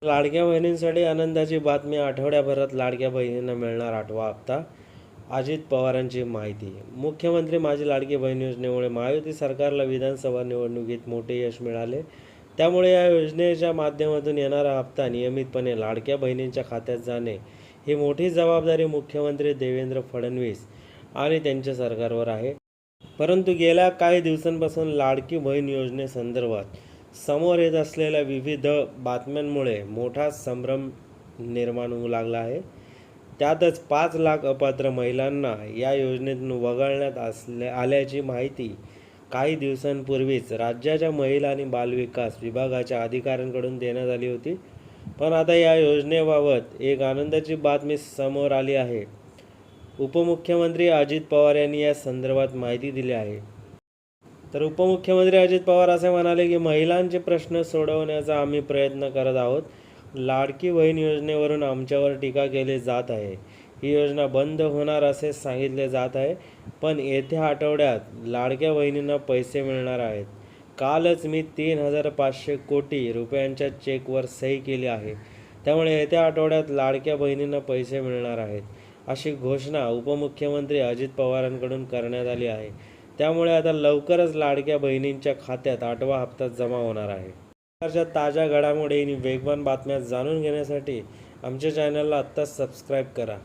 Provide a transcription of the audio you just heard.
लाडक्या बहिणींसाठी आनंदाची बातमी. आठवड्याभरात लाडक्या बहिणींना मिळणार 8वा हप्ता. अजित पवारांची माहिती. मुख्यमंत्री माझी लाडकी बहीण योजनेमुळे महायुती सरकारला विधानसभा निवडणुकीत मोठे यश मिळाले. त्यामुळे या योजनेच्या माध्यमातून येणारा हप्ता नियमितपणे लाडक्या बहिणींच्या खात्यात जाणे ही मोठी जबाबदारी मुख्यमंत्री देवेंद्र फडणवीस आणि त्यांच्या सरकारवर आहे. परंतु गेल्या काही दिवसांपासून लाडकी बहीण योजनेसंदर्भात समोर येत असलेल्या विविध बातम्यांमुळे मोठा संभ्रम निर्माण होऊ लागला आहे. त्यातच 5 लाख अपात्र महिलांना या योजनेतून वगळण्यात आल्याची माहिती काही दिवसांपूर्वीच राज्याच्या महिला आणि बालविकास विभागाच्या अधिकाऱ्यांकडून देण्यात आली होती. पण आता या योजनेबाबत एक आनंदाची बातमी समोर आली आहे. उपमुख्यमंत्री अजित पवार यांनी या संदर्भात माहिती दिली आहे. तर उपमुख्यमंत्री अजित पवार असे म्हणाले की महिलांचे प्रश्न सोडवण्याचा आम्ही प्रयत्न करत आहोत. लाडकी बहीण योजनेवरून आमच्यावर टीका केली जात आहे. ही योजना बंद होणार असे सांगितले जात आहे. पण येत्या आठवड्यात लाडक्या बहिणींना पैसे मिळणार आहेत. कालच मी 3,500 कोटी रुपयांच्या चेकवर सही केली आहे. त्यामुळे येत्या आठवड्यात लाडक्या बहिणींना पैसे मिळणार आहेत, अशी घोषणा उपमुख्यमंत्री अजित पवारांकडून करण्यात आली आहे. त्यामुळे आता लवकरच लाडक्या बहिणींच्या खात्यात 8वा हप्ता जमा होणार आहे. प्रकारच्या ताज्या घडामोडी आणि वेगवान बातम्या जाणून घेण्यासाठी आमच्या चॅनलला आत्ताच सबस्क्राईब करा.